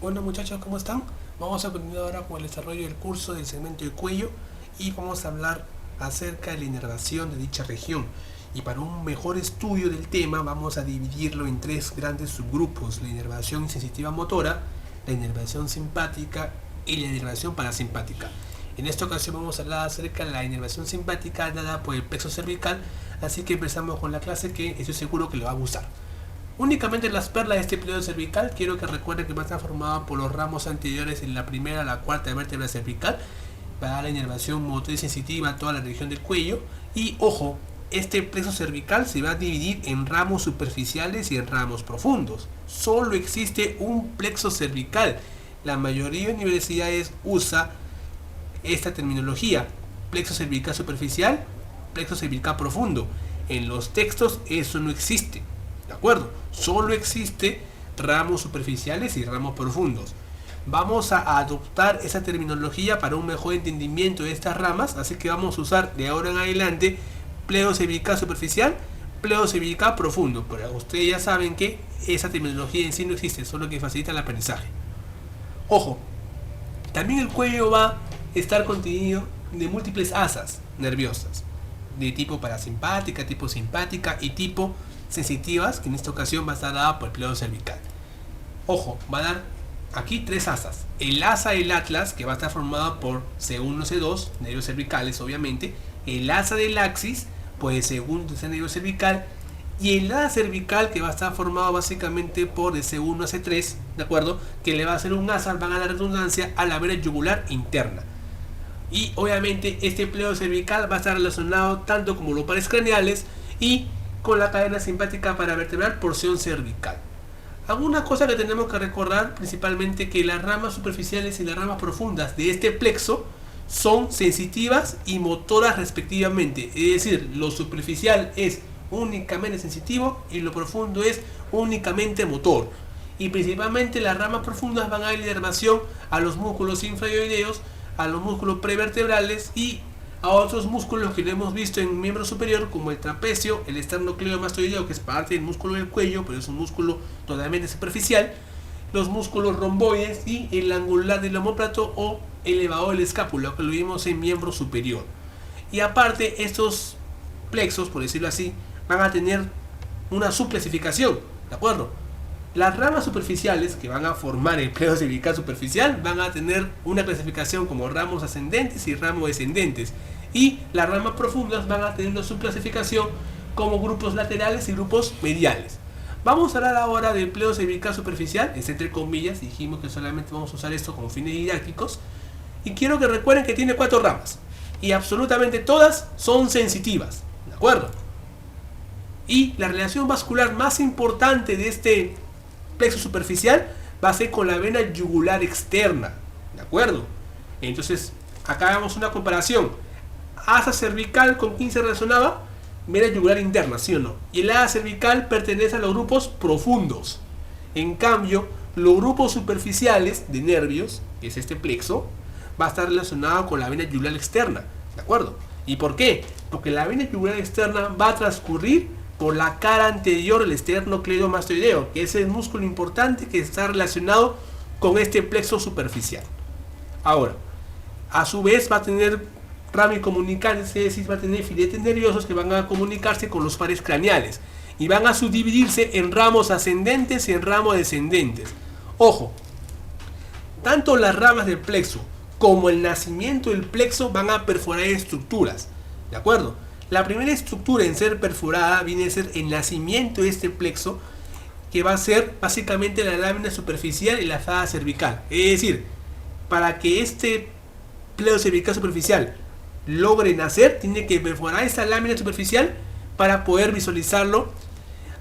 Hola muchachos, ¿cómo están? Vamos a continuar ahora con el desarrollo del curso del segmento de cuello y vamos a hablar acerca de la inervación de dicha región. Y para un mejor estudio del tema vamos a dividirlo en tres grandes subgrupos: la inervación sensitiva motora, la inervación simpática y la inervación parasimpática. En esta ocasión vamos a hablar acerca de la inervación simpática dada por el plexo cervical, así que empezamos con la clase que estoy seguro que le va a gustar. Únicamente las perlas de este pliegue cervical, quiero que recuerden que va a estar formada por los ramos anteriores en la primera a la cuarta vértebra cervical, para la inervación motriz sensitiva a toda la región del cuello. Y ojo, este plexo cervical se va a dividir en ramos superficiales y en ramos profundos. Solo existe un plexo cervical. La mayoría de universidades usa esta terminología: plexo cervical superficial, plexo cervical profundo. En los textos eso no existe. ¿De acuerdo? Solo existe ramos superficiales y ramos profundos. Vamos a adoptar esa terminología para un mejor entendimiento de estas ramas, así que vamos a usar de ahora en adelante pliegue cervical superficial, pliegue cervical profundo. Pero ustedes ya saben que esa terminología en sí no existe, solo que facilita el aprendizaje. Ojo, también el cuello va a estar contenido de múltiples asas nerviosas, de tipo parasimpática, tipo simpática y tipo sensitivas, que en esta ocasión va a estar dada por el pliegue cervical. Ojo, va a dar aquí tres asas: el asa del atlas, que va a estar formada por C1, C2, nervios cervicales obviamente; el asa del axis, pues segundo y tercer nervio cervical; y el asa cervical, que va a estar formado básicamente por de C1 a C3, ¿de acuerdo? Que le va a hacer un asa, van a dar redundancia, a la vena yugular interna. Y obviamente este pliegue cervical va a estar relacionado tanto como los pares craneales y con la cadena simpática paravertebral porción cervical. Alguna cosa que tenemos que recordar, principalmente, que las ramas superficiales y las ramas profundas de este plexo son sensitivas y motoras respectivamente. Es decir, lo superficial es únicamente sensitivo y lo profundo es únicamente motor. Y principalmente las ramas profundas van a dar inervación a los músculos infraoideos, a los músculos prevertebrales y a otros músculos que lo hemos visto en miembro superior, como el trapecio, el esternocleidomastoideo, que es parte del músculo del cuello, pero es un músculo totalmente superficial, los músculos romboides y el angular del omóplato o elevador del escápula, que lo vimos en miembro superior. Y aparte, estos plexos, por decirlo así, van a tener una subclasificación, ¿de acuerdo? Las ramas superficiales, que van a formar el pliegue cervical superficial, van a tener una clasificación como ramos ascendentes y ramos descendentes. Y las ramas profundas van a tener una subclasificación como grupos laterales y grupos mediales. Vamos a hablar ahora del pliegue cervical superficial, es entre comillas, dijimos que solamente vamos a usar esto con fines didácticos. Y quiero que recuerden que tiene 4 ramas. Y absolutamente todas son sensitivas, ¿de acuerdo? Y la relación vascular más importante de este plexo superficial va a ser con la vena yugular externa, ¿de acuerdo? Entonces, acá vemos una comparación: asa cervical, ¿con quién se relacionaba? Vena yugular interna, ¿sí o no? Y el asa cervical pertenece a los grupos profundos. En cambio, los grupos superficiales de nervios, que es este plexo, va a estar relacionado con la vena yugular externa, ¿de acuerdo? ¿Y por qué? Porque la vena yugular externa va a transcurrir por la cara anterior del esternocleidomastoideo, que es el músculo importante que está relacionado con este plexo superficial. Ahora, a su vez va a tener rami comunicantes, es decir, va a tener filetes nerviosos que van a comunicarse con los pares craneales y van a subdividirse en ramos ascendentes y en ramos descendentes. Ojo, tanto las ramas del plexo como el nacimiento del plexo van a perforar estructuras, ¿de acuerdo? La primera estructura en ser perforada viene a ser el nacimiento de este plexo, que va a ser básicamente la lámina superficial y la fascia cervical. Es decir, para que este pliegue cervical superficial logre nacer, tiene que perforar esta lámina superficial para poder visualizarlo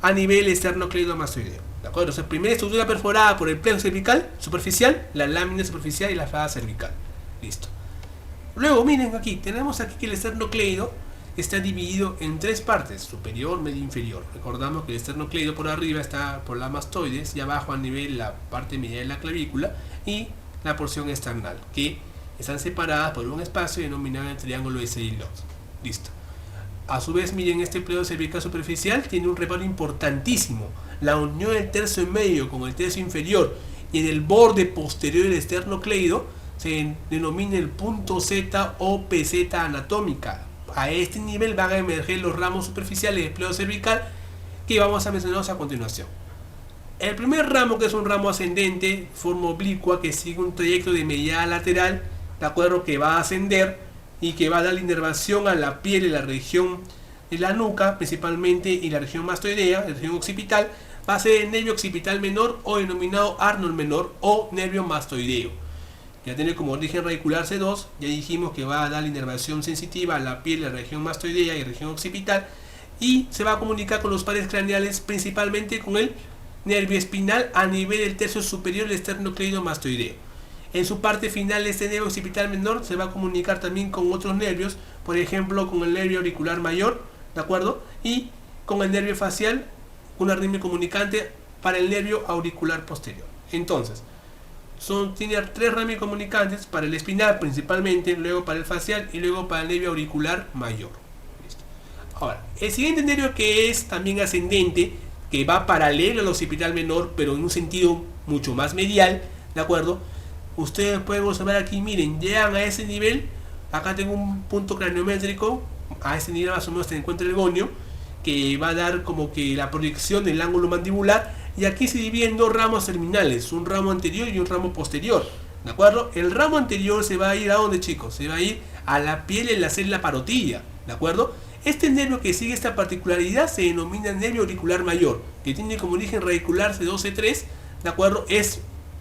a nivel esternocleidomastoideo, ¿de acuerdo? Entonces, primera estructura perforada por el pliegue cervical superficial, la lámina superficial y la fascia cervical. Listo. Luego, miren aquí, tenemos aquí que el esternocleido está dividido en 3 partes: superior, medio, inferior. Recordamos que el esternocleido por arriba está por la mastoides y abajo a nivel la parte media de la clavícula y la porción esternal, que están separadas por un espacio denominado el triángulo de Seidlitz. Listo. A su vez, miren, este pliegue cervical superficial tiene un reparo importantísimo: la unión del tercio medio con el tercio inferior y en el borde posterior del esternocleido se denomina el punto Z o peseta anatómica. A este nivel van a emerger los ramos superficiales del pliegue cervical que vamos a mencionar a continuación. El primer ramo, que es un ramo ascendente, forma oblicua, que sigue un trayecto de medial a lateral, de acuerdo, que va a ascender y que va a dar la inervación a la piel en la región de la nuca, principalmente, y la región mastoidea, la región occipital, va a ser el nervio occipital menor o denominado Arnold menor o nervio mastoideo. Ya tiene como origen radicular C2, ya dijimos que va a dar la inervación sensitiva a la piel, la región mastoidea y región occipital, y se va a comunicar con los pares craneales, principalmente con el nervio espinal a nivel del tercio superior del esternocleido mastoideo. En su parte final, este nervio occipital menor se va a comunicar también con otros nervios, por ejemplo con el nervio auricular mayor, ¿de acuerdo? Y con el nervio facial, una arritmia comunicante para el nervio auricular posterior. Entonces, tiene 3 ramios comunicantes para el espinal principalmente, luego para el facial y luego para el nervio auricular mayor. ¿Listo? Ahora, el siguiente nervio, que es también ascendente, que va paralelo al occipital menor, pero en un sentido mucho más medial, ¿de acuerdo? Ustedes pueden observar aquí, miren, llegan a ese nivel. Acá tengo un punto craniométrico, a ese nivel más o menos se encuentra el gonio, que va a dar como que la proyección del ángulo mandibular, y aquí se dividen 2 ramos terminales, un ramo anterior y un ramo posterior, ¿de acuerdo? El ramo anterior se va a ir ¿a dónde, chicos? Se va a ir a la piel en la célula parotida, ¿de acuerdo? Este nervio que sigue esta particularidad se denomina nervio auricular mayor, que tiene como origen radicular C2-C3, ¿de acuerdo?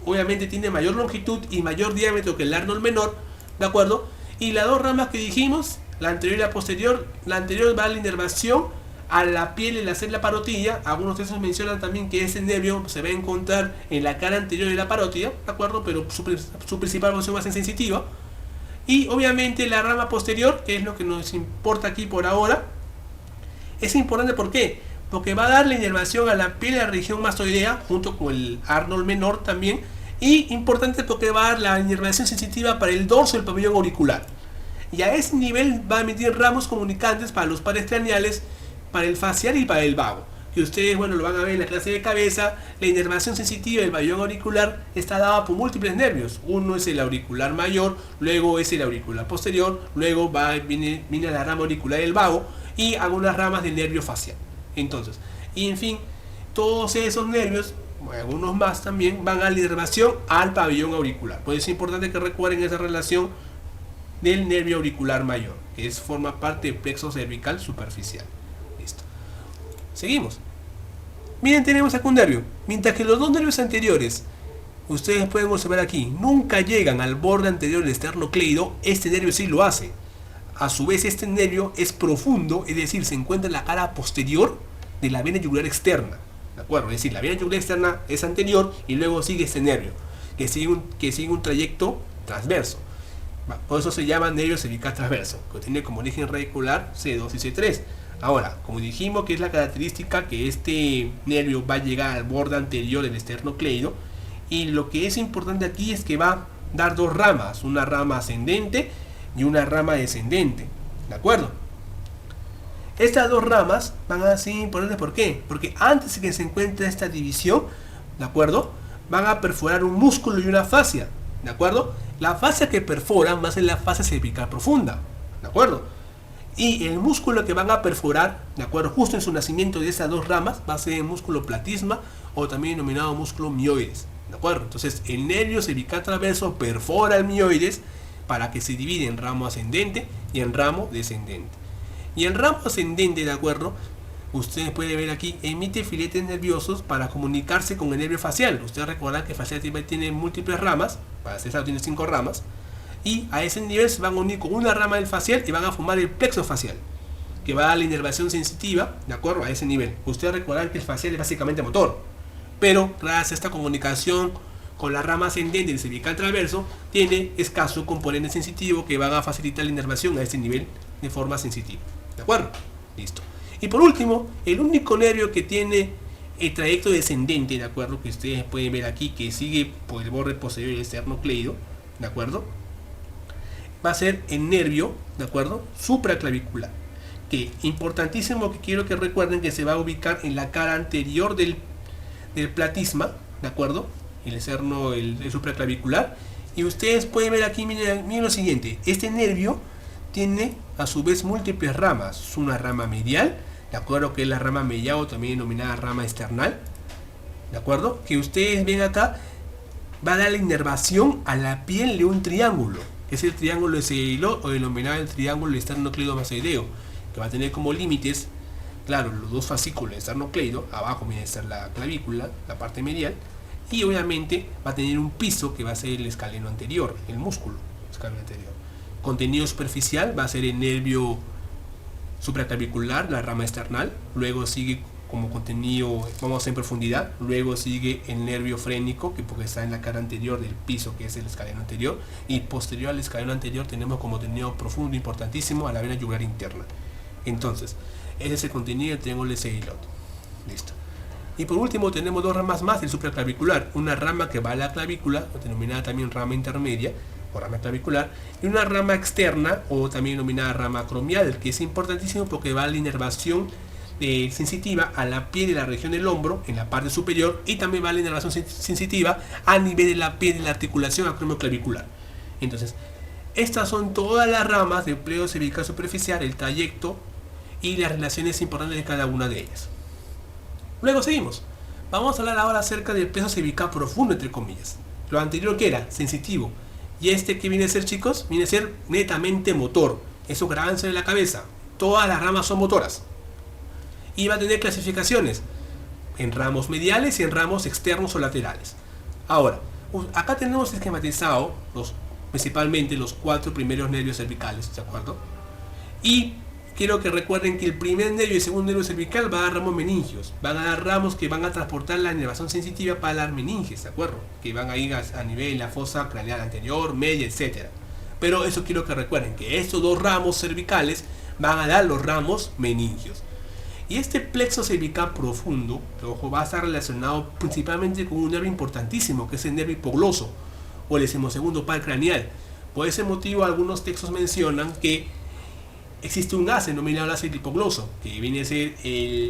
Obviamente tiene mayor longitud y mayor diámetro que el Arnold menor, ¿de acuerdo? Y las 2 ramas que dijimos, la anterior y la posterior, la anterior va a la inervación a la piel en la célula parotida. Algunos de esos mencionan también que ese nervio se va a encontrar en la cara anterior de la parótida, ¿de acuerdo? Pero su principal función va a ser sensitiva. Y obviamente la rama posterior, que es lo que nos importa aquí por ahora, es importante. ¿Por qué? Porque va a dar la inervación a la piel de la región mastoidea, junto con el Arnold menor también. Y importante porque va a dar la inervación sensitiva para el dorso del pabellón auricular. Y a ese nivel va a emitir ramos comunicantes para los pares craneales, para el facial y para el vago, que ustedes, bueno, lo van a ver en la clase de cabeza. La inervación sensitiva del pabellón auricular está dada por múltiples nervios. Uno es el auricular mayor, luego es el auricular posterior, luego viene la rama auricular del vago y algunas ramas del nervio facial. Entonces, y en fin, todos esos nervios, algunos más también, van a la inervación al pabellón auricular. Pues es importante que recuerden esa relación del nervio auricular mayor, que forma parte del plexo cervical superficial. Listo. Seguimos. Miren, tenemos acá un nervio. Mientras que los 2 nervios anteriores, ustedes pueden observar aquí, nunca llegan al borde anterior del esternocleido, este nervio sí lo hace. A su vez, este nervio es profundo, es decir, se encuentra en la cara posterior de la vena yugular externa. ¿De acuerdo? Es decir, la vena yugular externa es anterior y luego sigue este nervio, que sigue un trayecto transverso. Por eso se llama nervio cervical transverso, que tiene como origen radicular C2 y C3. Ahora, como dijimos que es la característica que este nervio va a llegar al borde anterior del esternocleido, y lo que es importante aquí es que va a dar 2 ramas, una rama ascendente y una rama descendente, ¿de acuerdo? Estas 2 ramas van a ser importantes. ¿Por qué? Porque antes de que se encuentre esta división, ¿de acuerdo?, van a perforar un músculo y una fascia, ¿de acuerdo? La fascia que perforan va a ser la fascia cervical profunda, ¿de acuerdo? Y el músculo que van a perforar, ¿de acuerdo?, justo en su nacimiento de esas 2 ramas, va a ser el músculo platisma, o también denominado músculo mioides, ¿de acuerdo? Entonces, el nervio cervical transverso perfora el mioides para que se divide en ramo ascendente y en ramo descendente. Y el ramo ascendente, ¿de acuerdo?, ustedes pueden ver aquí, emite filetes nerviosos para comunicarse con el nervio facial. Ustedes recuerdan que el facial tiene múltiples ramas, para ser exacto tiene 5 ramas, y a ese nivel se van a unir con una rama del facial y van a formar el plexo facial, que va a dar la inervación sensitiva, ¿de acuerdo?, a ese nivel. Ustedes recuerdan que el facial es básicamente motor, pero gracias a esta comunicación con la rama ascendente del cervical transverso, tiene escaso componente sensitivo que van a facilitar la inervación a ese nivel de forma sensitiva, ¿de acuerdo? Listo. Y por último, el único nervio que tiene el trayecto descendente, ¿de acuerdo?, que ustedes pueden ver aquí, que sigue por el borde posterior del esternocleido, ¿de acuerdo?, va a ser el nervio, ¿de acuerdo?, supraclavicular, que importantísimo, que quiero que recuerden que se va a ubicar en la cara anterior del platisma, ¿de acuerdo?, el esterno, el supraclavicular. Y ustedes pueden ver aquí, miren lo siguiente, este nervio tiene a su vez múltiples ramas. Una rama medial, de acuerdo, que es la rama medial o también denominada rama external, de acuerdo, que ustedes ven acá, va a dar la inervación a la piel de un triángulo, que es el triángulo esclerótico o denominado el triángulo esternocleidomastoideo, que va a tener como límites, claro, los dos fascículos esternocleido, abajo viene a estar la clavícula, la parte medial, y obviamente va a tener un piso que va a ser el escaleno anterior, el músculo escaleno anterior. Contenido superficial va a ser el nervio supraclavicular, la rama external, luego sigue como contenido, vamos en profundidad, luego sigue el nervio frénico, que porque está en la cara anterior del piso, que es el escaleno anterior, y posterior al escaleno anterior tenemos como contenido profundo, importantísimo, a la vena yugular interna. Entonces, ese es el contenido del triángulo esclerótico. Listo. Y por último tenemos dos ramas más del supraclavicular, una rama que va a la clavícula, denominada también rama intermedia, o rama clavicular, y una rama externa, o también denominada rama acromial, que es importantísimo porque va a la inervación sensitiva a la piel de la región del hombro, en la parte superior, y también va a la inervación sensitiva a nivel de la piel de la articulación acromioclavicular. Entonces, estas son todas las ramas del pliegue cervical superficial, el trayecto y las relaciones importantes de cada una de ellas. Luego seguimos. Vamos a hablar ahora acerca del pliegue cervical profundo, entre comillas. Lo anterior que era sensitivo, y este que viene a ser, chicos, viene a ser netamente motor. Eso grábense en la cabeza. Todas las ramas son motoras. Y va a tener clasificaciones en ramos mediales y en ramos externos o laterales. Ahora, acá tenemos esquematizado principalmente los 4 primeros nervios cervicales, ¿de acuerdo? Y quiero que recuerden que el primer nervio y el segundo nervio cervical va a dar ramos meningios. Van a dar ramos que van a transportar la inervación sensitiva para las meninges, ¿de acuerdo? Que van a ir a nivel de la fosa craneal anterior, media, etc. Pero eso quiero que recuerden, que estos dos ramos cervicales van a dar los ramos meningios. Y este plexo cervical profundo, ojo, va a estar relacionado principalmente con un nervio importantísimo, que es el nervio hipogloso, o el decimosegundo par craneal. Por ese motivo, algunos textos mencionan que existe un asa denominado el asa hipogloso, que viene a ser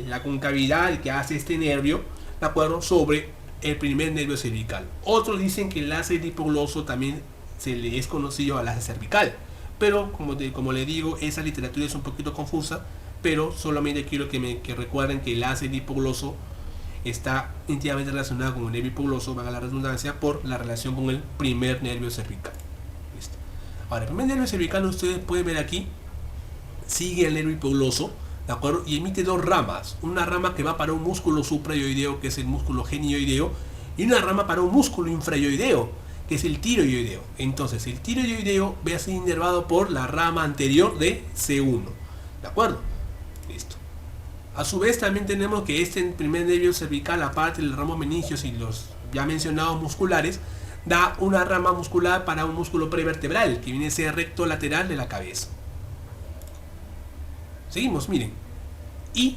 la concavidad que hace este nervio, ¿de acuerdo?, sobre el primer nervio cervical. Otros dicen que el asa hipogloso también se le es conocido al asa cervical, pero como le digo, esa literatura es un poquito confusa, pero solamente quiero que recuerden que el asa hipogloso está íntimamente relacionado con el nervio hipogloso, valga la redundancia, por la relación con el primer nervio cervical. Listo. Ahora, el primer nervio cervical, ustedes pueden ver aquí, sigue el nervio hipogloso, ¿de acuerdo? Y emite dos ramas, una rama que va para un músculo suprayoideo, que es el músculo genioideo, y una rama para un músculo infrayoideo, que es el tiroideo. Entonces, el tiroideo va a ser inervado por la rama anterior de C1, ¿de acuerdo? Listo. A su vez también tenemos que este primer nervio cervical, aparte del ramo meningios y los ya mencionados musculares, da una rama muscular para un músculo prevertebral, que viene a ser recto lateral de la cabeza. Seguimos, miren. Y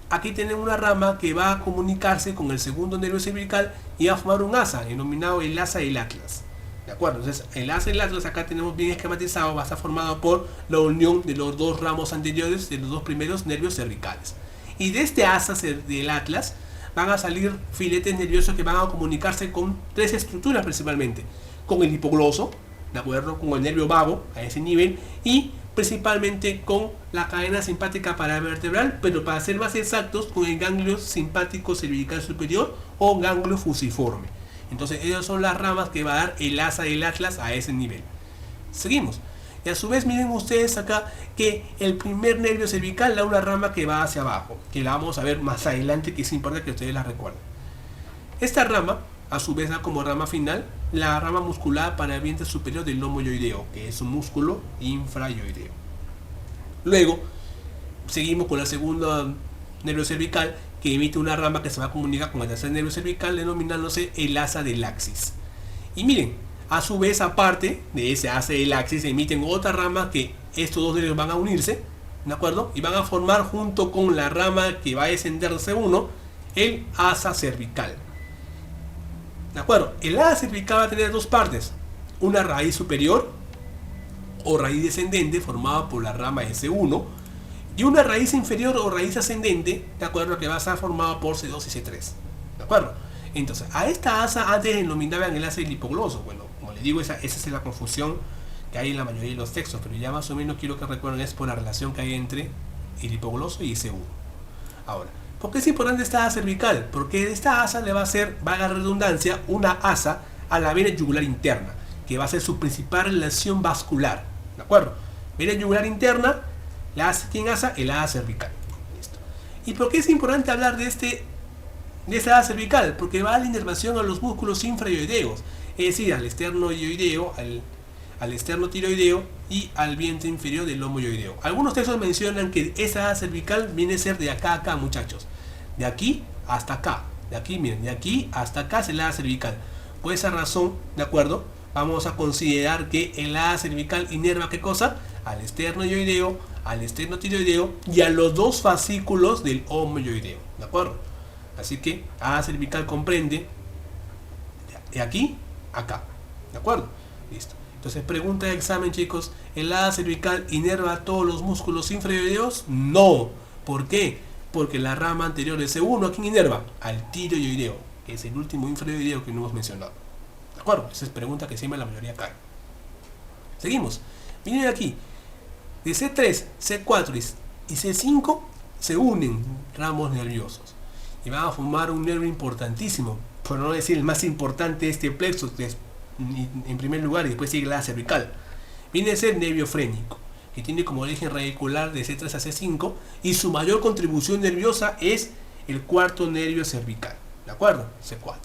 aquí tenemos una rama que va a comunicarse con el segundo nervio cervical y va a formar un asa, denominado el asa del atlas. ¿De acuerdo? Entonces, el asa del atlas acá tenemos bien esquematizado, va a estar formado por la unión de los dos ramos anteriores de los dos primeros nervios cervicales. Y de este asa del atlas van a salir filetes nerviosos que van a comunicarse con tres estructuras principalmente. Con el hipogloso, ¿de acuerdo?, con el nervio vago a ese nivel, y principalmente con la cadena simpática paravertebral, pero para ser más exactos, con el ganglio simpático cervical superior o ganglio fusiforme. Entonces, esas son las ramas que va a dar el asa del atlas a ese nivel. Seguimos. Y a su vez, miren ustedes acá que el primer nervio cervical da una rama que va hacia abajo, que la vamos a ver más adelante, que es importante que ustedes la recuerden. Esta rama, a su vez, da como rama final la rama muscular para el vientre superior del lomo yoideo, que es un músculo infrayoideo. Luego, seguimos con el segundo nervio cervical, que emite una rama que se va a comunicar con el tercer nervio cervical, denominándose el asa del axis. Y miren, a su vez, aparte de ese asa del axis, emiten otra rama que estos dos nervios van a unirse, ¿de acuerdo? Y van a formar, junto con la rama que va a descender de C1, el asa cervical. ¿De acuerdo? El asa cervical va a tener dos partes, una raíz superior o raíz descendente formada por la rama S1 y una raíz inferior o raíz ascendente, ¿de acuerdo?, que va a estar formada por C2 y C3. ¿De acuerdo? Entonces, a esta asa antes denominaban el asa del hipogloso. Bueno, como les digo, esa es la confusión que hay en la mayoría de los textos, pero ya más o menos quiero que recuerden es por la relación que hay entre el hipogloso y ese 1. Ahora, ¿por qué es importante esta asa cervical? Porque esta asa le va a hacer, valga la redundancia, una asa a la vena yugular interna, que va a ser su principal relación vascular. ¿De acuerdo? Vena yugular interna, la asa, ¿quién asa? El asa cervical. Listo. ¿Y por qué es importante hablar de esta asa cervical? Porque va a la inervación a los músculos infraioideos, es decir, al esternoioideo, al esternotiroideo y al vientre inferior del lomoioideo. Algunos textos mencionan que esa asa cervical viene a ser de acá a acá, muchachos. De aquí hasta acá. De aquí, miren, de aquí hasta acá es el asa cervical. Por esa razón, ¿de acuerdo? Vamos a considerar que el asa cervical inerva ¿qué cosa? Al esternoioideo, al esternotiroideo y a los dos fascículos del homoioideo. ¿De acuerdo? Así que asa cervical comprende de aquí a acá. ¿De acuerdo? Listo. Entonces, pregunta de examen, chicos, ¿el asa cervical inerva a todos los músculos infraioideos? No. ¿Por qué? Porque la rama anterior de C1, ¿a quién inerva? Al tiroideo, que es el último infraioideo que no hemos mencionado. ¿De acuerdo? Esa es pregunta que siempre la mayoría cae. Seguimos. Miren aquí. De C3, C4 y C5 se unen ramos nerviosos. Y van a formar un nervio importantísimo, por no decir el más importante de este plexo, en primer lugar, y después sigue la cervical. Viene a ser nervio frénico, que tiene como origen radicular de C3 a C5, y su mayor contribución nerviosa es el cuarto nervio cervical. ¿De acuerdo? C4.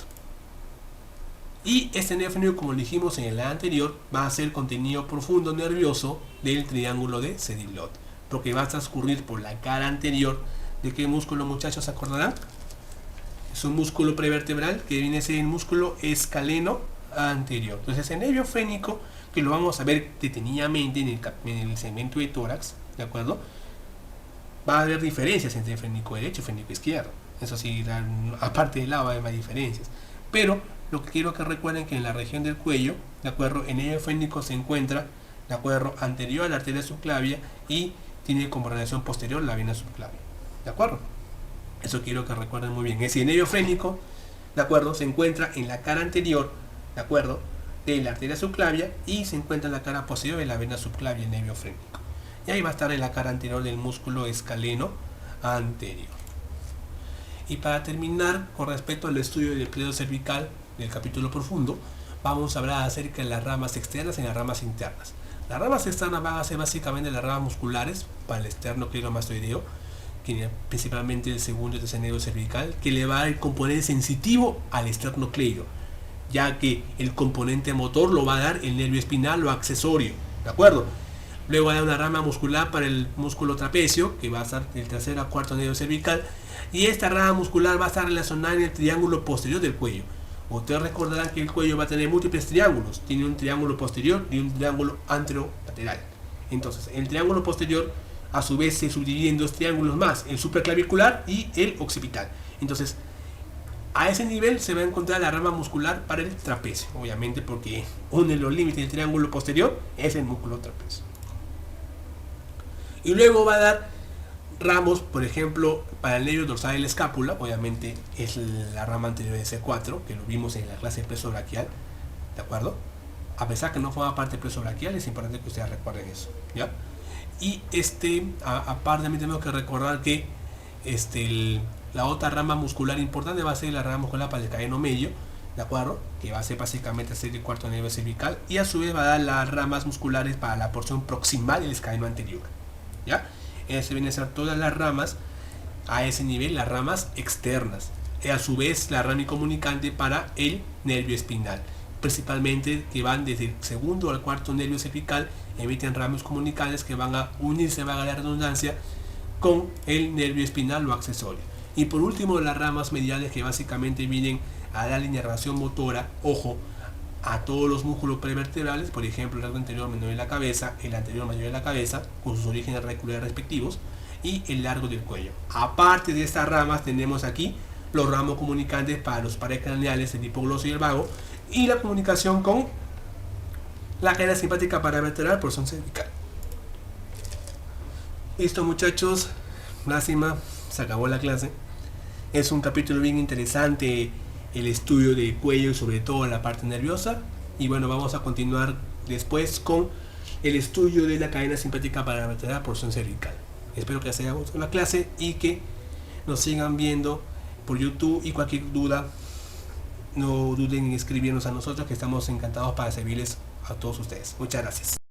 Y este nervio frénico, como dijimos en el anterior, va a ser contenido profundo nervioso del triángulo de Sedilot, porque va a transcurrir por la cara anterior. ¿De qué músculo, muchachos, se acordarán? Es un músculo prevertebral que viene a ser el músculo escaleno anterior. Entonces el nervio frénico, que lo vamos a ver detenidamente en el segmento de tórax, ¿de acuerdo? Va a haber diferencias entre el frénico derecho y frénico izquierdo. Eso sí, aparte del lado va a haber más diferencias. Pero lo que quiero que recuerden que en la región del cuello, ¿de acuerdo? El nervio frénico se encuentra, ¿de acuerdo?, anterior a la arteria subclavia y tiene como relación posterior la vena subclavia. ¿De acuerdo? Eso quiero que recuerden muy bien. Es decir, el nervio frénico, ¿de acuerdo?, se encuentra en la cara anterior, ¿de acuerdo?, de la arteria subclavia y se encuentra en la cara posterior de la vena subclavia, el nervio frénico. Y ahí va a estar en la cara anterior del músculo escaleno anterior. Y para terminar, con respecto al estudio del pliegue cervical del capítulo profundo, vamos a hablar acerca de las ramas externas y las ramas internas. Las ramas externas van a ser básicamente las ramas musculares para el esternocleidomastoideo, que principalmente el segundo y tercer nervio cervical, que le va a dar el componente sensitivo al esternocleido, ya que el componente motor lo va a dar el nervio espinal o accesorio, ¿de acuerdo? Luego va a dar una rama muscular para el músculo trapecio, que va a estar el tercer a cuarto nervio cervical, y esta rama muscular va a estar relacionada en el triángulo posterior del cuello. Ustedes recordarán que el cuello va a tener múltiples triángulos, tiene un triángulo posterior y un triángulo anterolateral. Entonces, el triángulo posterior a su vez se subdivide en dos triángulos más, el supraclavicular y el occipital. Entonces, a ese nivel se va a encontrar la rama muscular para el trapecio, obviamente porque uno de los límites del triángulo posterior es el músculo trapecio. Y luego va a dar ramos, por ejemplo, para el nervio dorsal de la escápula, obviamente es la rama anterior de C4, que lo vimos en la clase presobraquial, ¿de acuerdo? A pesar que no forma parte presobraquial, es importante que ustedes recuerden eso, ¿ya? Y aparte también tenemos que recordar que la otra rama muscular importante va a ser la rama muscular para el cadeno medio, ¿de acuerdo? Que va a ser básicamente el cuarto nervio cervical, y a su vez va a dar las ramas musculares para la porción proximal del cadeno anterior, ¿ya? Ese viene a ser todas las ramas a ese nivel, las ramas externas, y a su vez la rama comunicante para el nervio espinal, principalmente que van desde el segundo al cuarto nervio cervical, emiten ramas comunicantes que van a unirse, van a la redundancia, con el nervio espinal o accesorio. Y por último, las ramas mediales, que básicamente vienen a dar inervación motora, ojo, a todos los músculos prevertebrales, por ejemplo el largo anterior menor de la cabeza, el anterior mayor de la cabeza, con sus orígenes radiculares respectivos, y el largo del cuello. Aparte de estas ramas, tenemos aquí los ramos comunicantes para los pares craneales, el hipogloso y el vago, y la comunicación con la cadena simpática paravertebral, porción cervical. Listo, muchachos, lástima, se acabó la clase. Es un capítulo bien interesante el estudio del cuello y sobre todo la parte nerviosa. Y bueno, vamos a continuar después con el estudio de la cadena simpática para la porción cervical. Espero que les haya gustado la clase y que nos sigan viendo por YouTube, y cualquier duda no duden en escribirnos a nosotros, que estamos encantados para servirles a todos ustedes. Muchas gracias.